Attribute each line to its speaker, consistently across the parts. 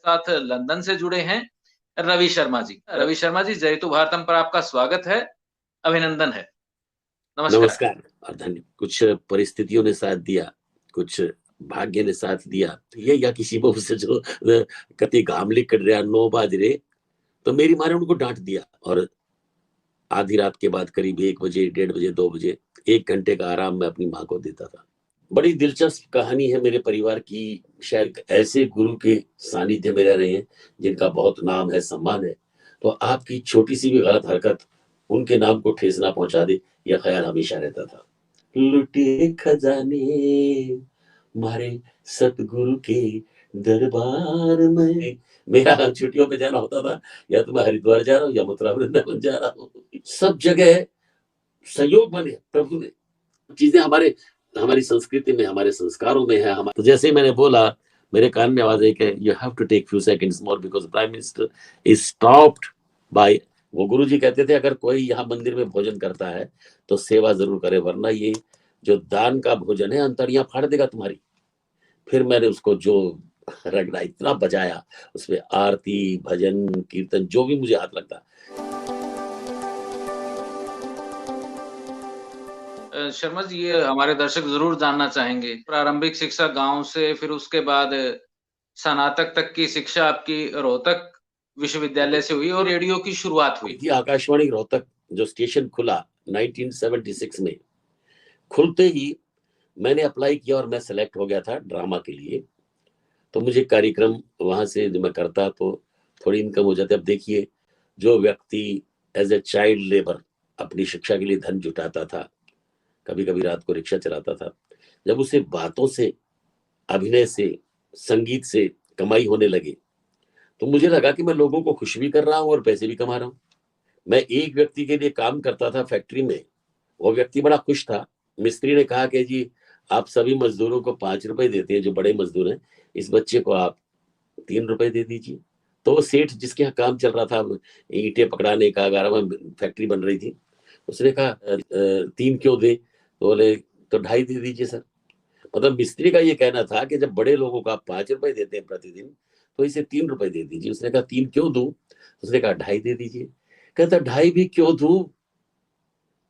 Speaker 1: साथ लंदन से जुड़े हैं रवि शर्मा जी। रवि शर्मा जी, जयतु भारतम पर आपका स्वागत है, अभिनंदन है। नमस्कार।
Speaker 2: नमस्कार और धन्य। कुछ परिस्थितियों ने साथ दिया, कुछ भाग्य ने साथ दिया। तो ये या किसी बहू से जो कति गामली कर रहा 9 बज रहे, तो मेरी माँ ने उनको डांट दिया और आधी रात के बाद करीब 1 बजे, 1:30 बजे, 2 बजे 1 घंटे का आराम मैं अपनी माँ को देता था। बड़ी दिलचस्प कहानी है मेरे परिवार की। शायद ऐसे गुरु के सानिध्य में रह रहे हैं जिनका बहुत नाम है, सम्मान है, तो आपकी छोटी सी भी गलत हरकत उनके नाम को ठेस ना पहुंचा दे, यह ख्याल हमेशा रहता था। लुटे खजाने मारे सतगुरु के दरबार में। मेरा छुट्टियों पे जाना होता था, या तो मैं हरिद्वार जा रहा हूँ या मथुरा वृंदावन जा रहा हूँ। सब जगह संयोग बने प्रभु ने। चीजें हमारे हमारी संस्कृति में, हमारे संस्कारों में है। हमारे तो जैसे ही मैंने बोला, मेरे कान में आवाज आई कि you have to take few seconds more because prime minister is stopped by. वो गुरु जी कहते थे अगर कोई यहाँ मंदिर में भोजन करता है तो सेवा जरूर करे, वरना ये जो दान का भोजन है अंतड़ियां फाड़ देगा तुम्हारी। फिर मैंने उसको जो रगड़ा, इतना बजाया, उसमें आरती, भजन, कीर्तन, जो भी मुझे हाथ लगता।
Speaker 1: शर्मा जी, ये हमारे दर्शक जरूर जानना चाहेंगे, प्रारंभिक शिक्षा गांव से, फिर उसके बाद स्नातक तक की शिक्षा आपकी रोहतक विश्वविद्यालय से हुई और रेडियो की शुरुआत हुई।
Speaker 2: आकाशवाणी रोहतक जो स्टेशन खुला 1976 में, खुलते ही मैंने अप्लाई किया और मैं सेलेक्ट हो गया था ड्रामा के लिए। तो मुझे कार्यक्रम वहां से जो मैं करता तो थोड़ी इनकम हो जाती। अब देखिए, जो व्यक्ति एज ए चाइल्ड लेबर अपनी शिक्षा के लिए धन जुटाता था, कभी कभी रात को रिक्शा चलाता था, जब उसे बातों से, अभिनय से, संगीत से कमाई होने लगे, तो मुझे लगा कि मैं लोगों को खुश भी कर रहा हूँ और पैसे भी कमा रहा हूँ। मैं एक व्यक्ति के लिए काम करता था फैक्ट्री में, वो व्यक्ति बड़ा खुश था। मिस्त्री ने कहा कि जी आप सभी मजदूरों को 5 रुपए देते हैं, जो बड़े मजदूर हैं, इस बच्चे को आप 3 रुपए दे दीजिए। तो वो सेठ जिसके यहाँ काम चल रहा था, ईंटें पकड़ाने का, 11वां फैक्ट्री बन रही थी, उसने कहा 3 क्यों दे? तो बोले तो 2.5 दे दीजिए सर। मतलब मिस्त्री का ये कहना था कि जब बड़े लोगों को आप 5 रुपए देते हैं प्रतिदिन, तो इसे 3 रुपए दे दीजिए। उसने कहा 3 क्यों दूं? उसने कहा 2.5 दे दीजिए। कहता 2.5 भी क्यों दूं?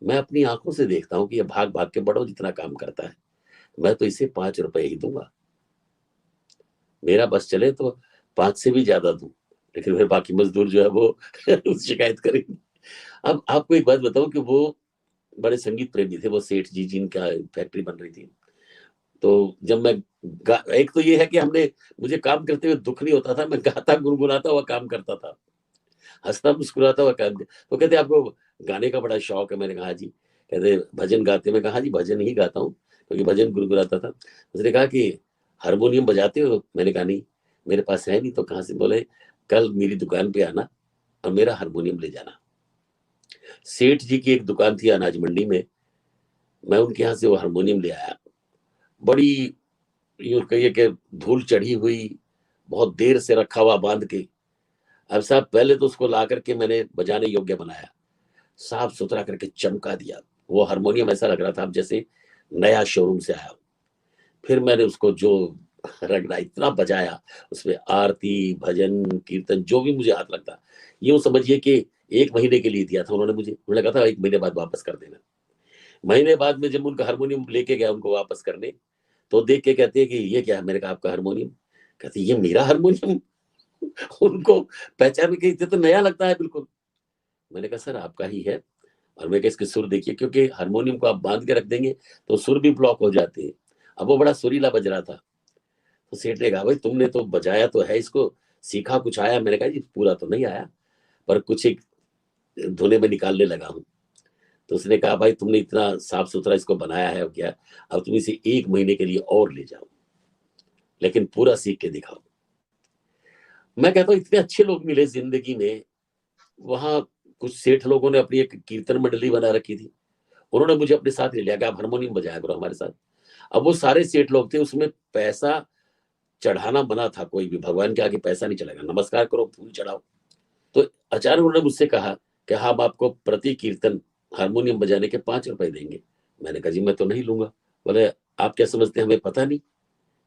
Speaker 2: मैं अपनी आंखों से देखता हूँ कि ये भाग भाग के बड़ों जितना काम करता है, मैं तो इसे 5 रुपए ही दूंगा। मेरा बस चले तो 5 से भी ज्यादा दूं, लेकिन फिर बाकी मजदूर जो है वो शिकायत करेंगे। अब आपको एक बात बताऊं कि वो बड़े संगीत प्रेमी थे, वो सेठ जी जिनका फैक्ट्री बन रही थी। तो जब मैं एक तो ये है कि हमने मुझे काम करते हुए दुख नहीं होता था, मैं गाता गुनगुनाता हुआ काम करता था, हंसता मुस्कुराता हुआ काम। तो कहते आपको गाने का बड़ा शौक है? मैंने कहा हाँ जी। कहते भजन गाते? मैं कहा हाँ जी भजन ही गाता हूँ, क्योंकि भजन गुनगुनाता था। उसने कहा कि हारमोनियम बजाते हो? मैंने कहा नहीं, मेरे पास है नहीं। तो कहाँ से? बोले कल मेरी दुकान पे आना और मेरा हारमोनियम ले जाना। सेठ जी की एक दुकान थी अनाज मंडी में, मैं उनके यहाँ से वो हारमोनियम ले आया। बड़ी यूं कहिए कि धूल चढ़ी हुई, बहुत देर से रखा हुआ बांध के। अब साहब पहले तो उसको ला करके मैंने बजाने योग्य बनाया, साफ सुथरा करके चमका दिया। वो हारमोनियम ऐसा लग रहा था अब जैसे नया शोरूम से आया। फिर मैंने उसको जो रगड़ा, इतना बजाया, उसमें आरती, भजन, कीर्तन, जो भी मुझे हाथ लगता। यूं समझिए कि 1 महीने के लिए दिया था उन्होंने मुझे। उन्होंने कहा था 1 महीने बाद वापस कर देना। महीने बाद में जब उनका हारमोनियम लेके गया उनको वापस करने, तो देख के कहते हैं कि ये क्या है? मैंने कहा आपका हारमोनियम। कहते ये मेरा हारमोनियम। उनको पहचान के, इतने तो नया लगता है बिल्कुल। मैंने कहा सर आपका ही है। और मैं इसके सुर देखिए, क्योंकि हारमोनियम को आप बांध के रख देंगे तो सुर भी ब्लॉक हो जाते हैं। अब वो बड़ा सुरीला बज रहा था। तो सेठ ने कहा भाई तुमने तो बजाया तो है, इसको सीखा कुछ आया? मैंने कहा जी पूरा तो नहीं आया, पर कुछ एक धुने में निकालने लगा हूँ। तो उसने कहा भाई तुमने इतना साफ सुथरा इसको बनाया है, क्या अब तुम इसे 1 महीने के लिए और ले जाओ, लेकिन पूरा सीख के दिखाओ। मैं कहता हूँ इतने अच्छे लोग मिले जिंदगी में। वहां कुछ सेठ लोगों ने अपनी एक कीर्तन मंडली बना रखी थी, उन्होंने मुझे अपने साथ ले लिया कि आप हारमोनियम बजाया करो हमारे साथ। अब वो सारे सेठ लोग थे, उसमें पैसा चढ़ाना मना था, कोई भी भगवान के आगे पैसा नहीं चलेगा, नमस्कार करो, फूल चढ़ाओ। तो अचानक उन्होंने मुझसे कहा कि हाँ हम आपको प्रति कीर्तन हारमोनियम बजाने के 5 रुपए देंगे। मैंने कहा जी मैं तो नहीं लूंगा। बोले आप क्या समझते हैं हमें पता नहीं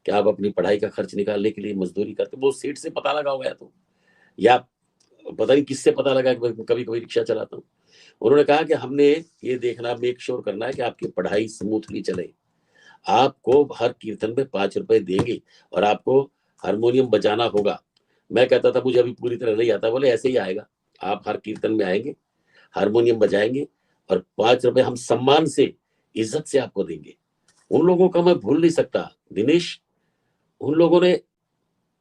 Speaker 2: कि आप अपनी पढ़ाई का खर्च निकालने के लिए मजदूरी करते, वो सेठ से पता लगा हुआ है तो, या पता नहीं किससे पता लगा कि मैं कभी कभी रिक्शा चलाता हूँ। उन्होंने कहा कि हमने ये देखना, मेक श्योर करना है कि आपकी पढ़ाई स्मूथली चले, आपको हर कीर्तन में 5 रुपए देंगे और आपको हारमोनियम बजाना होगा। मैं कहता था मुझे अभी पूरी तरह नहीं आता, बोले ऐसे ही आएगा, आप हर कीर्तन में आएंगे, हारमोनियम बजाएंगे और 5 रुपए हम सम्मान से, इज्जत से आपको देंगे। उन लोगों का मैं भूल नहीं सकता दिनेश। उन लोगों ने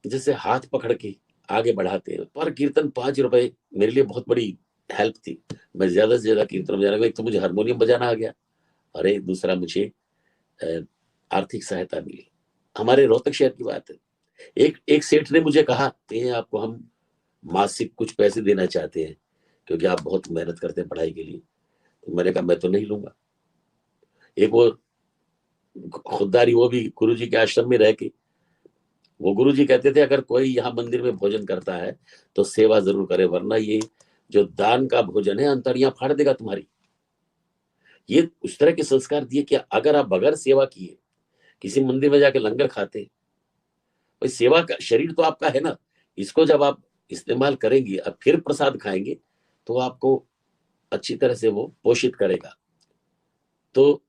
Speaker 2: जैसे हाथ पकड़ के आगे बढ़ाते हैं, पर कीर्तन 5 रुपए मेरे लिए बहुत बड़ी हेल्प थी। मैं ज्यादा से ज्यादा कीर्तन बजाने में, एक तो मुझे हारमोनियम बजाना आ गया, अरे दूसरा मुझे आर्थिक सहायता मिली। हमारे रोहतक शहर की बात है, एक एक सेठ ने मुझे कहा कि आपको हम मासिक कुछ पैसे देना चाहते हैं क्योंकि आप बहुत मेहनत करते हैं पढ़ाई के लिए। तो मैंने कहा मैं तो नहीं लूंगा। एक वो खुददारी, वो भी गुरुजी के आश्रम में रह के, वो गुरुजी कहते थे अगर कोई यहाँ मंदिर में भोजन करता है तो सेवा जरूर करे, वरना ये जो दान का भोजन है अंतड़ियां फाड़ देगा तुम्हारी। ये उस तरह के संस्कार दिए कि अगर आप बगैर सेवा किए किसी मंदिर में जाके लंगर खाते, भाई सेवा का शरीर तो आपका है ना, इसको जब आप इस्तेमाल करेंगे और फिर प्रसाद खाएंगे तो आपको अच्छी तरह से वो पोषित करेगा। तो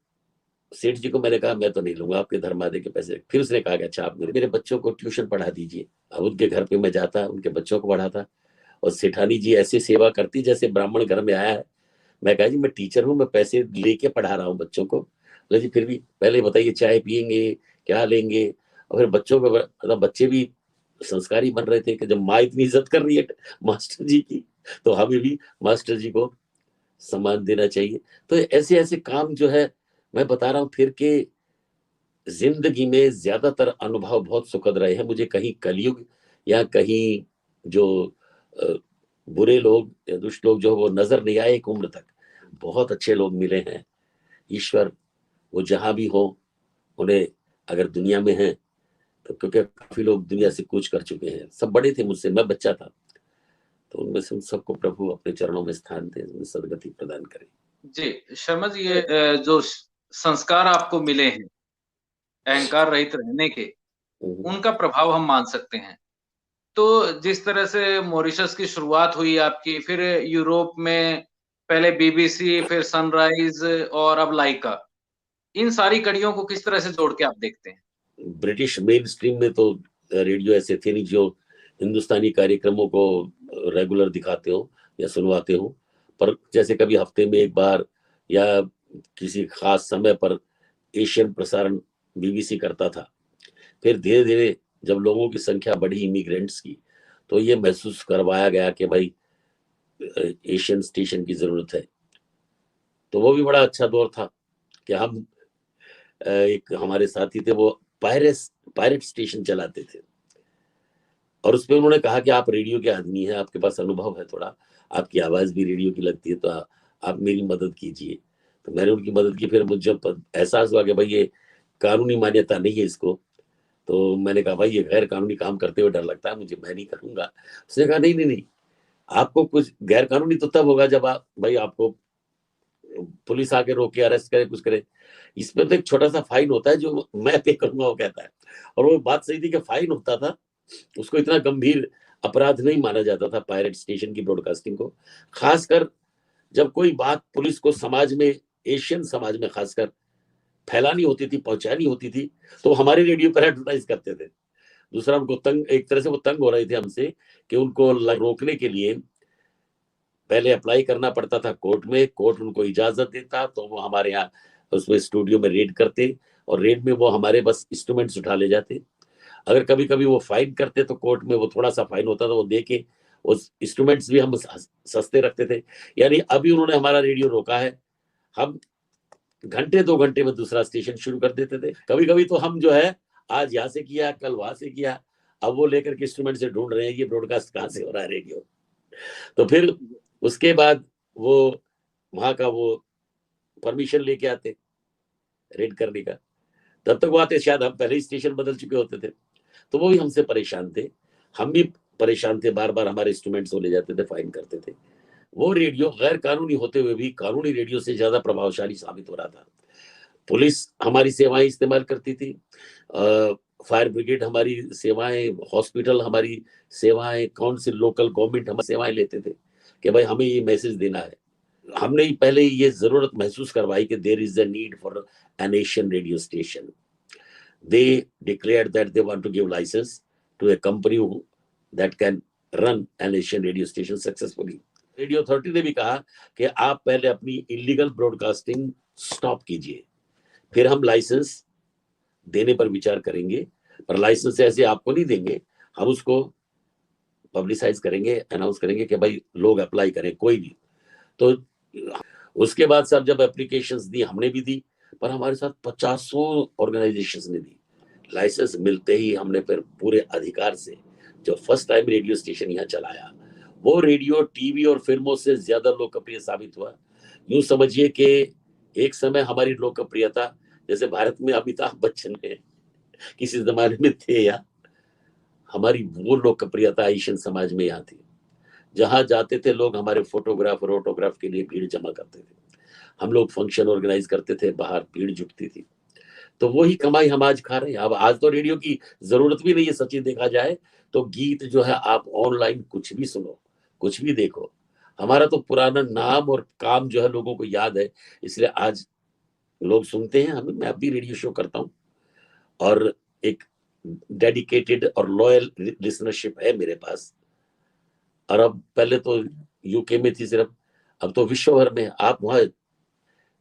Speaker 2: सेठ जी को मैंने कहा मैं तो नहीं लूंगा आपके धर्मादे के पैसे। फिर उसने कहा कि अच्छा आप मेरे बच्चों को ट्यूशन पढ़ा दीजिए। अब उनके घर पे मैं जाता, उनके बच्चों को पढ़ाता और सेठानी जी ऐसी सेवा करती जैसे ब्राह्मण घर में आया है। मैं कहा जी मैं टीचर हूँ, मैं पैसे लेके पढ़ा रहा हूँ बच्चों को। बोले जी फिर भी पहले बताइए चाय पियेंगे क्या लेंगे। और फिर बच्चों को, मतलब बच्चे भी संस्कारी बन रहे थे कि जब माँ इतनी इज्जत कर रही है मास्टर जी की, तो हमें भी मास्टर जी को सम्मान देना चाहिए। तो ऐसे ऐसे काम जो है मैं बता रहा हूँ फिर के जिंदगी में ज्यादातर अनुभव बहुत सुखद रहे हैं मुझे। कहीं कलयुग या कहीं जो अ, बुरे लोग या दुष्ट लोग जो वो नजर नहीं आए एक उम्र तक। बहुत अच्छे लोग मिले हैं। ईश्वर वो जहां भी हो उन्हें, अगर दुनिया में है तो, क्योंकि काफी लोग दुनिया से कूच कर चुके हैं, सब बड़े थे मुझसे, मैं बच्चा था, तो उनमें से उन सबको प्रभु अपने चरणों में स्थान दे, उन्हें सदगति प्रदान करे।
Speaker 1: जी, शर्मा जी, ये जो संस्कार आपको मिले हैं अहंकार रहित रहने के, उनका प्रभाव हम मान सकते हैं। तो जिस तरह से मॉरिशस की शुरुआत हुई आपकी, फिर यूरोप में पहले बीबीसी, फिर सनराइज और अब लाइका, इन सारी कड़ियों को किस तरह से जोड़ के आप देखते हैं?
Speaker 2: ब्रिटिश मेन स्ट्रीम में तो रेडियो ऐसे थे नहीं जो हिंदुस्तानी कार्यक्रमों को रेगुलर दिखाते हो या सुनवाते हो, पर जैसे कभी हफ्ते में एक बार या किसी खास समय पर एशियन प्रसारण बीबीसी करता था। फिर धीरे धीरे जब लोगों की संख्या बढ़ी इमिग्रेंट्स की, तो ये महसूस करवाया गया कि भाई एशियन स्टेशन की जरूरत है। तो वो भी बड़ा अच्छा दौर था कि हम एक हमारे साथी थे वो पायरेट स्टेशन चलाते थे, और उसमें उन्होंने कहा कि आप रेडियो के आदमी हैं, आपके पास अनुभव है थोड़ा, आपकी आवाज भी रेडियो की लगती है, तो आप मेरी मदद कीजिए। तो मैंने उनकी मदद की। फिर मुझे एहसास हुआ कि भाई ये कानूनी मान्यता नहीं है इसको, तो मैंने कहा भाई ये गैर कानूनी काम करते हुए डर लगता है मुझे, मैं नहीं करूंगा। उसने कहा नहीं नहीं नहीं, आपको कुछ गैर कानूनी तो तब होगा जब आप, भाई आपको पुलिस आके रोके, अरेस्ट करे, कुछ करे। इसमें तो एक छोटा सा फाइन होता है जो मैं पे करूंगा, वो कहता है। और वो बात सही थी कि फाइन होता था, उसको इतना गंभीर अपराध नहीं माना जाता था पायरेट स्टेशन की ब्रॉडकास्टिंग को। खासकर जब कोई बात पुलिस को समाज में, एशियन समाज में खासकर फैलानी होती थी, पहुंचानी होती थी, तो हमारे रेडियो पर एडवर्टाइज करते थे। दूसरा उनको तंग, एक तरह से वो तंग हो रहे थे हमसे कि उनको रोकने के लिए पहले अप्लाई करना पड़ता था कोर्ट में, कोर्ट उनको इजाजत देता तो वो हमारे यहाँ उसमें स्टूडियो में रेड करते, और रेड में वो हमारे बस इंस्ट्रूमेंट्स उठा ले जाते। अगर कभी कभी वो फाइन करते तो कोर्ट में वो थोड़ा सा फाइन होता था, वो दे के उस इंस्ट्रूमेंट्स भी हम सस्ते रखते थे। यानी अभी उन्होंने हमारा रेडियो रोका है, हम घंटे 2 घंटे में दूसरा स्टेशन शुरू कर देते थे। कभी कभी तो हम जो है आज यहाँ से किया, कल वहां से किया, अब वो लेकर के इंस्ट्रूमेंट से ढूंढ रहे हैं ये ब्रॉडकास्ट कहाँ से हो रहा है रेडियो। तो फिर उसके बाद वो वहां का वो परमिशन लेके आते रेड करने का, तब तक वो आते शायद हम पहले ही स्टेशन बदल चुके होते थे। तो वो भी हमसे परेशान थे, हम भी परेशान थे, बार बार हमारे इंस्ट्रूमेंट्स वो ले जाते थे, फाइन करते थे। वो रेडियो गैर कानूनी होते हुए भी कानूनी रेडियो से ज्यादा प्रभावशाली साबित हो रहा था। पुलिस हमारी सेवाएं इस्तेमाल करती थी, फायर ब्रिगेड हमारी सेवाएं, हॉस्पिटल हमारी सेवाएं, कौन से लोकल गवर्नमेंट हमारी सेवाएं लेते थे कि भाई हमें ये मैसेज देना है। हमने ही पहले ये जरूरत महसूस करवाई कि there is a need for an Asian radio station. They declared that they want to give licence to a company that can run an Asian radio station successfully. Radio authority ने भी कहा कि आप पहले अपनी इलीगल ब्रॉडकास्टिंग स्टॉप कीजिए, फिर हम लाइसेंस देने पर विचार करेंगे, पर लाइसेंस ऐसे आपको नहीं देंगे, हम उसको पब्लिसाइज करेंगे, अनाउंस करेंगे कि भाई लोग अप्लाई करें कोई भी। तो उसके बाद सब जब एप्लीकेशंस दी, हमने भी दी, पर हमारे साथ 50 ऑर्गेनाइजेशंस ने दी। लाइसेंस मिलते ही हमने फिर पूरे अधिकार से जो फर्स्ट टाइम रेडियो स्टेशन यहाँ चलाया, वो रेडियो टीवी और फिल्मों से ज्यादा लोकप्रिय साबित हुआ। यूं समझिए कि एक समय हमारी लोकप्रियता जैसे भारत में अमिताभ बच्चन है किसी जमाने में थे, या हमारी वो लोकप्रियता एशियन समाज में यहाँ थी। जहां जाते थे लोग हमारे फोटोग्राफ और ऑटोग्राफ के लिए भीड़ जमा करते थे। हम लोग फंक्शन ऑर्गेनाइज करते थे, बाहर भीड़ जुटती थी। तो वही कमाई हम आज खा रहे हैं। अब आज तो रेडियो की जरूरत भी नहीं है, सच्ची देखा जाए तो गीत जो है आप ऑनलाइन कुछ भी सुनो, कुछ भी देखो। हमारा तो पुराना नाम और काम जो है लोगों को याद है, इसलिए आज लोग सुनते हैं हमें। मैं अब भी रेडियो शो करता हूँ और एक डेडिकेटेड और लॉयल लिसनरशिप है मेरे पास। और अब पहले तो यूके में थी सिर्फ, अब तो विश्व भर में आप वहां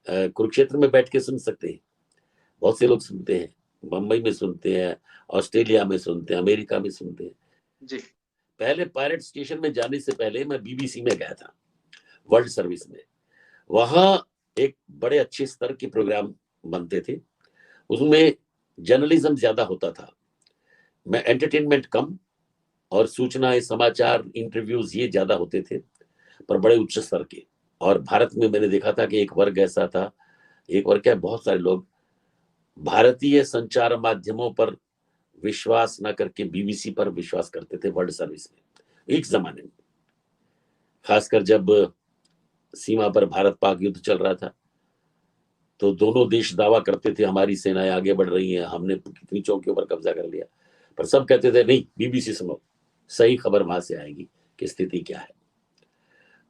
Speaker 2: कुरुक्षेत्र में बैठ के सुन सकते हैं। बहुत से लोग सुनते हैं, मुंबई में सुनते हैं, ऑस्ट्रेलिया में सुनते हैं, अमेरिका में सुनते हैं
Speaker 1: जी।
Speaker 2: पहले पायरेट स्टेशन में जाने से पहले मैं बीबीसी में गया था, वर्ल्ड सर्विस में। वहां एक बड़े अच्छे स्तर के प्रोग्राम बनते थे, उसमें जर्नलिज्म ज्यादा होता था, मैं एंटरटेनमेंट कम, और सूचनाएं, समाचार, इंटरव्यूज ये ज्यादा होते थे, पर बड़े उच्च स्तर के। और भारत में मैंने देखा था कि एक वर्ग ऐसा था, एक वर्ग क्या, बहुत सारे लोग भारतीय संचार माध्यमों पर विश्वास न करके बीबीसी पर विश्वास करते थे वर्ल्ड सर्विस में एक जमाने में। खासकर जब सीमा पर भारत पाक युद्ध चल रहा था तो दोनों देश दावा करते थे हमारी सेनाएं आगे बढ़ रही हैं, हमने कितनी चौकियों पर कब्जा कर लिया, पर सब कहते थे नहीं, बीबीसी सुनो, सही खबर वहां से आएगी कि स्थिति क्या है।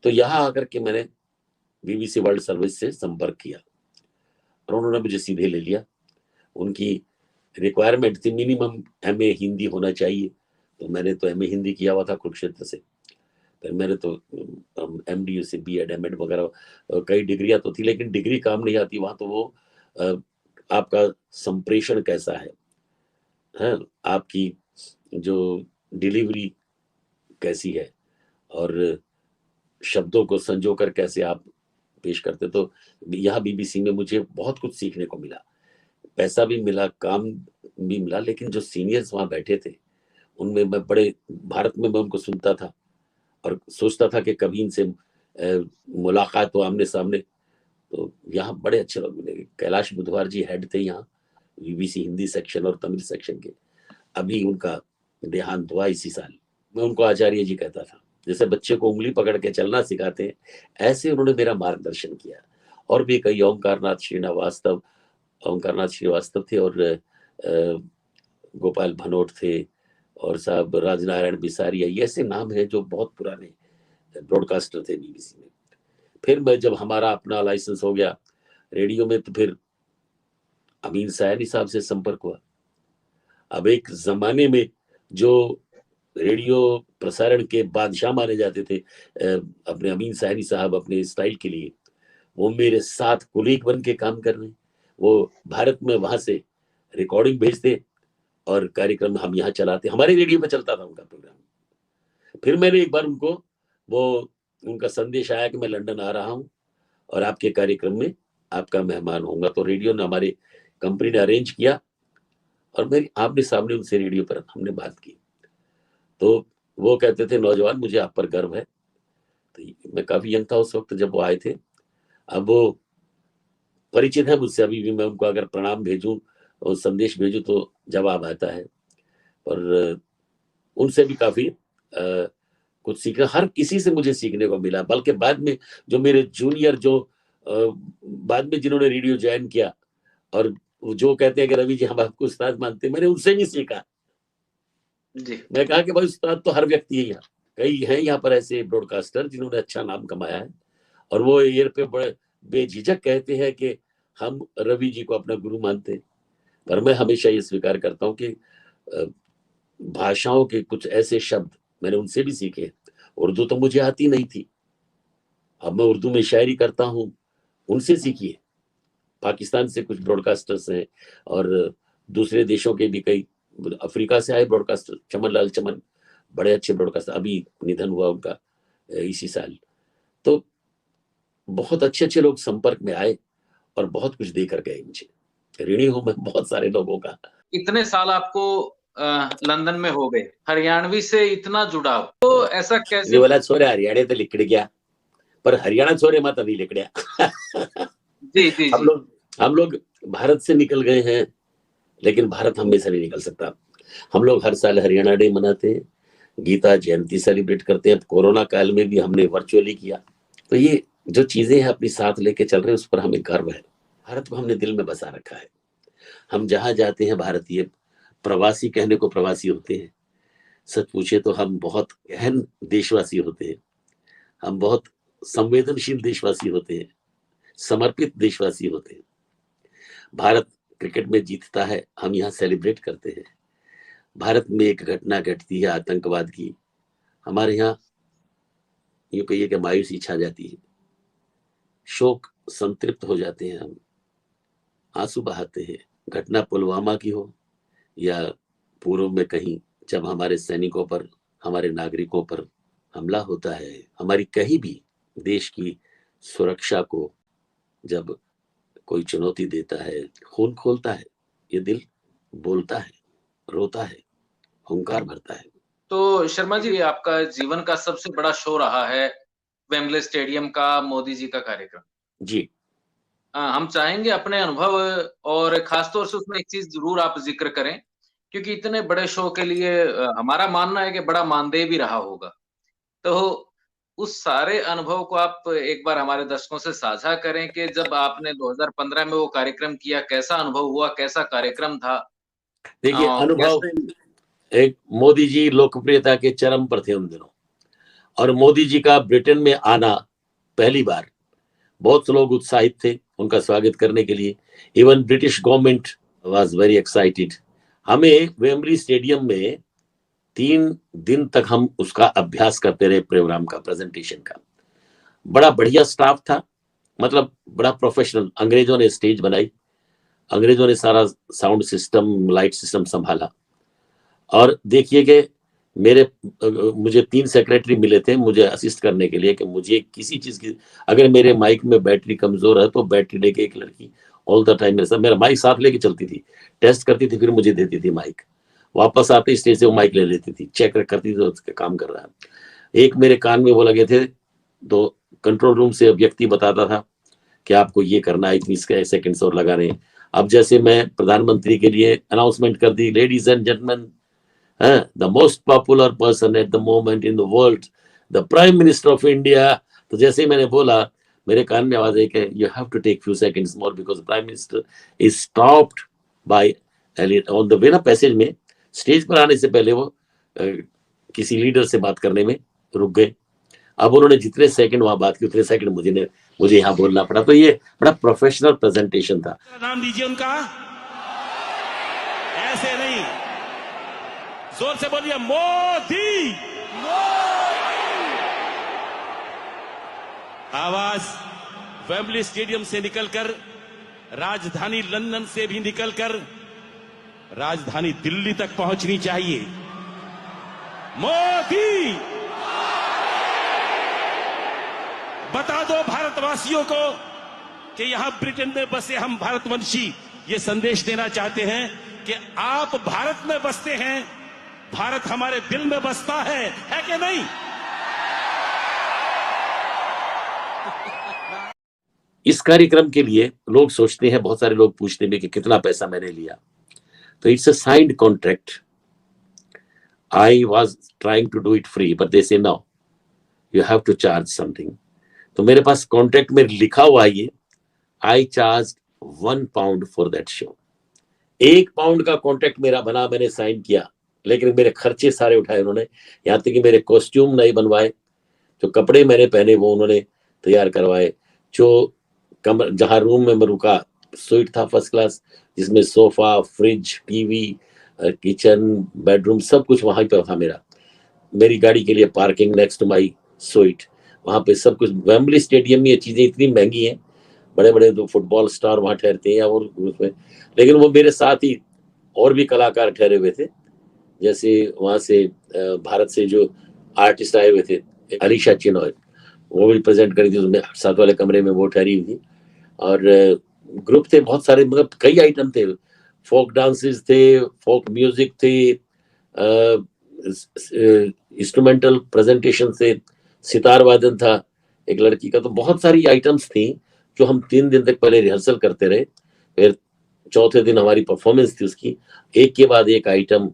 Speaker 2: तो यहां आकर के मैंने बीबीसी वर्ल्ड सर्विस से संपर्क किया और उन्होंने मुझे सीधे ले लिया। उनकी रिक्वायरमेंट थी मिनिमम एमए हिंदी होना चाहिए, तो मैंने तो एमए हिंदी किया हुआ था कुरुक्षेत्र से। फिर मैंने तो एमडीयू से बीएड एमएड वगैरह कई डिग्रियां तो थी, लेकिन डिग्री काम नहीं आती वहां। तो वो आपका संप्रेषण कैसा है, आपकी जो डिलीवरी कैसी है, और शब्दों को संजोकर कैसे आप पेश करते। तो यहाँ बीबीसी में मुझे बहुत कुछ सीखने को मिला, पैसा भी मिला, काम भी मिला, लेकिन जो सीनियर्स वहां बैठे थे उनमें मैं बड़े, भारत में मैं उनको सुनता था और सोचता था कि कभी इनसे मुलाकात हो आमने सामने। तो यहाँ बड़े अच्छे लोग मिले। कैलाश बुधवार जी हेड थे यहाँ बीबीसी हिंदी सेक्शन और तमिल सेक्शन के, अभी उनका देहांत हुआ इसी साल। मैं उनको आचार्य जी कहता था, जैसे बच्चे को उंगली पकड़ के चलना सिखाते हैं, ऐसे उन्होंने मेरा मार्गदर्शन किया। और भी कई, ओंकारनाथ श्रीवास्तव थे, और गोपाल भनोट थे, और साहब राजनारायण बिसारिया, ये ऐसे नाम है जो बहुत पुराने ब्रॉडकास्टर थे बीबीसी में। फिर मैं, जब हमारा अपना लाइसेंस हो गया रेडियो में, तो फिर अमीन सयानी साहब से संपर्क हुआ। अब एक जमाने में जो रेडियो प्रसारण के बादशाह माने जाते थे अपने अमीन सयानी साहब, अपने स्टाइल के लिए, वो मेरे साथ कुलीग बन के काम कर रहे हैं। वो भारत में वहां से रिकॉर्डिंग भेजते और कार्यक्रम हम यहाँ चलाते, हमारे रेडियो में चलता था उनका प्रोग्राम। फिर मैंने एक बार उनको, वो उनका संदेश आया कि मैं लंदन आ रहा हूँ और आपके कार्यक्रम में आपका मेहमान होऊंगा। तो रेडियो ने, हमारी कंपनी ने अरेंज किया और मेरी आमने सामने उनसे रेडियो पर हमने बात की। तो वो कहते थे, नौजवान मुझे आप पर गर्व है। तो मैं काफी यंग था उस वक्त जब वो आए थे। अब वो परिचित है मुझसे अभी भी, मैं उनको अगर प्रणाम भेजूं और संदेश भेजूं तो जवाब आता है। और उनसे भी काफी कुछ सीखा, हर किसी से मुझे सीखने को मिला। बल्कि बाद में जो मेरे जूनियर, जो बाद में जिन्होंने रेडियो ज्वाइन किया और जो कहते हैं कि रवि जी हम आपको उस्ताद मानते हैं, मैंने उनसे भी सीखा
Speaker 1: जी।
Speaker 2: मैं कहा कि भाई उस्ताद तो हर व्यक्ति है यहाँ, कई हैं यहाँ पर ऐसे ब्रॉडकास्टर जिन्होंने अच्छा नाम कमाया है और वो एयर पे बड़े बेझिझक कहते हैं कि हम रवि जी को अपना गुरु मानते हैं। पर मैं हमेशा ये स्वीकार करता हूँ कि भाषाओं के कुछ ऐसे शब्द मैंने उनसे भी सीखे। उर्दू तो मुझे आती नहीं थी, अब मैं उर्दू में शायरी करता हूँ, उनसे सीखी है। पाकिस्तान से कुछ ब्रॉडकास्टर्स हैं और दूसरे देशों के भी कई, अफ्रीका से आए ब्रॉडकास्टर, चमन लाल चमन, बड़े अच्छे ब्रॉडकास्टर, अभी निधन हुआ उनका इसी साल। तो बहुत अच्छे अच्छे लोग संपर्क में आए और बहुत कुछ देकर गए मुझे। ऋणी हूं मैं बहुत सारे लोगों का।
Speaker 1: इतने साल आपको लंदन में हो गए, हरियाणवी से इतना जुड़ाव, तो ऐसा कैसे?
Speaker 2: बोला छोरे हरियाणा तो लिकड़ गया, पर हरियाणा छोरे मत अभी लिकड़िया।
Speaker 1: जी जी जी।
Speaker 2: हम लोग भारत से निकल गए हैं, लेकिन भारत हमेशा नहीं निकल सकता। हम लोग हर साल हरियाणा डे मनाते हैं, गीता जयंती सेलिब्रेट करते हैं। कोरोना काल में भी हमने वर्चुअली किया। तो ये जो चीजें हैं अपनी साथ लेके चल रहे हैं, उस पर हमें गर्व है। भारत को हमने दिल में बसा रखा है। हम जहां जाते हैं भारतीय, प्रवासी कहने को प्रवासी होते हैं, सच पूछे तो हम बहुत गहन देशवासी होते हैं। हम बहुत संवेदनशील देशवासी होते हैं, समर्पित देशवासी होते हैं। भारत क्रिकेट में जीतता है, हम यहाँ सेलिब्रेट करते हैं। भारत में एक घटना घटती है आतंकवाद की, हमारे यहाँ यूं कहिए कि मायूसी छा जाती है, शोक संतृप्त हो जाते हैं, हम आंसू बहाते हैं। घटना पुलवामा की हो या पूर्व में कहीं, जब हमारे सैनिकों पर, हमारे नागरिकों पर हमला होता है, हमारी कहीं भी देश की सुरक्षा को जब कोई चुनौती देता है, खून खोलता है, ये दिल बोलता है, रोता है, हुंकार भरता है।
Speaker 1: तो शर्मा जी, आपका जीवन का सबसे बड़ा शो रहा है वेम्बले स्टेडियम का मोदी जी का कार्यक्रम।
Speaker 2: जी।
Speaker 1: हम चाहेंगे अपने अनुभव, और खासतौर से उसमें एक चीज जरूर आप जिक्र करें, क्योंकि इतने बड़े शो के लिए हमारा मानना है कि बड़ा मानदेय भी रहा होगा। तो उस सारे अनुभव को आप एक बार हमारे दर्शकों से साझा करें कि जब आपने 2015 में वो कार्यक्रम किया, कैसा अनुभव हुआ, कैसा कार्यक्रम था?
Speaker 2: देखिए अनुभव,
Speaker 1: कैसे?
Speaker 2: एक मोदी जी लोकप्रियता के चरम पर थे उन दिनों, और मोदी जी का ब्रिटेन में आना पहली बार, बहुत लोग उत्साहित थे उनका स्वागत करने के लिए। Even British government was very excited. हमें वेम्बली स्टेडियम में 3 दिन तक हम उसका अभ्यास करते रहे, प्रोग्राम का, प्रेजेंटेशन का। बड़ा बढ़िया स्टाफ था, मतलब बड़ा प्रोफेशनल। अंग्रेजों ने स्टेज बनाई, अंग्रेजों ने सारा साउंड सिस्टम, लाइट सिस्टम संभाला। और देखिए कि मुझे 3 सेक्रेटरी मिले थे मुझे असिस्ट करने के लिए, कि मुझे किसी चीज की, अगर मेरे माइक में बैटरी कमजोर है तो बैटरी लेके एक लड़की ऑल द टाइम मेरे साथ, मेरा माइक साथ लेके चलती थी, टेस्ट करती थी, फिर मुझे देती थी माइक। वापस आते स्टेज से वो माइक ले लेती थी, चेक करती थी उसका काम कर रहा है। एक मेरे कान में वो लगे थे, तो कंट्रोल रूम से व्यक्ति बताता था कि आपको ये करना है, इतनी सेकंड्स और लगा रहे हैं। अब जैसे मैं प्रधानमंत्री के लिए अनाउंसमेंट कर दी, ladies and gentleman, the most popular person at the moment in the world, the prime minister of India। तो जैसे ही मैंने बोला, मेरे कान में आवाज आई कि you have to take few seconds more because the prime minister is stopped by on the way ना, पैसेज में स्टेज पर आने से पहले वो किसी लीडर से बात करने में रुक गए। अब उन्होंने जितने सेकंड वहां बात की, उतने सेकंड मुझे यहाँ बोलना पड़ा। तो ये बड़ा प्रोफेशनल प्रेजेंटेशन था।
Speaker 3: नाम दीजिए उनका, ऐसे नहीं, जोर से बोलिए, मोदी। आवाज वेम्बली स्टेडियम से निकलकर, राजधानी लंदन से भी निकलकर राजधानी दिल्ली तक पहुंचनी चाहिए। मोदी, बता दो भारतवासियों को कि यहां ब्रिटेन में बसे हम भारतवंशी ये संदेश देना चाहते हैं कि आप भारत में बसते हैं, भारत हमारे दिल में बसता है कि नहीं?
Speaker 2: इस कार्यक्रम के लिए लोग सोचते हैं, बहुत सारे लोग पूछते हैं कि कितना पैसा मैंने लिया। तो it's a signed contract. I was trying to do it free, but they say no, you have to charge something. तो मेरे पास कॉन्ट्रैक्ट में लिखा हुआ ये, I charge £1 for that show. 1 pound का कॉन्ट्रैक्ट मेरा बना, मैंने साइन किया, लेकिन मेरे खर्चे सारे उठाए उन्होंने। यहाँ तक कि मेरे कॉस्ट्यूम नहीं बनवाए, जो कपड़े मैंने पहने वो उन्होंने तैयार करवाए। जो जहाँ रूम में मैं रुका, स्वीट था फर्स्ट क्लास, जिसमें sofa, fridge, TV, kitchen, bedroom, सब कुछ वहां पे था मेरा। मेरी गाड़ी के लिए parking next to my suite, वहां पे सब कुछ। वेम्बली स्टेडियम में ये चीजें इतनी महंगी हैं, बड़े बड़े तो फुटबॉल स्टार वहां ठहरते हैं और उसमें, लेकिन वो मेरे साथ ही और भी कलाकार ठहरे हुए थे। जैसे वहां से भारत से जो आर्टिस्ट आए हुए थे, अलीशा चिनॉय, वो भी प्रेजेंट करी थी उसमें, साथ वाले कमरे में वो ठहरी हुई थी। और ग्रुप थे बहुत सारे, मतलब कई आइटम थे, फोक डांसेस थे, फोक म्यूजिक थे, इंस्ट्रूमेंटल प्रेजेंटेशन से, सितार वादन था एक लड़की का। तो बहुत सारी आइटम्स थी जो हम 3 दिन तक पहले रिहर्सल करते रहे। फिर चौथे दिन हमारी परफॉर्मेंस थी उसकी, एक के बाद एक आइटम,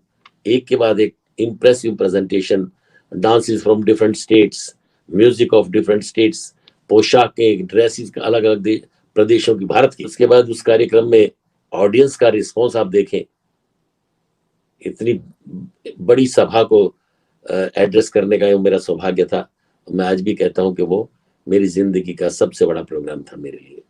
Speaker 2: एक के बाद एक impressive presentation, dances from different states, music of different states, पोशाकें, ड्रेसेस अलग अलग प्रदेशों की, भारत की। उसके बाद उस कार्यक्रम में ऑडियंस का रिस्पॉन्स आप देखें, इतनी बड़ी सभा को एड्रेस करने का मेरा सौभाग्य था। मैं आज भी कहता हूं कि वो मेरी जिंदगी का सबसे बड़ा प्रोग्राम था मेरे लिए।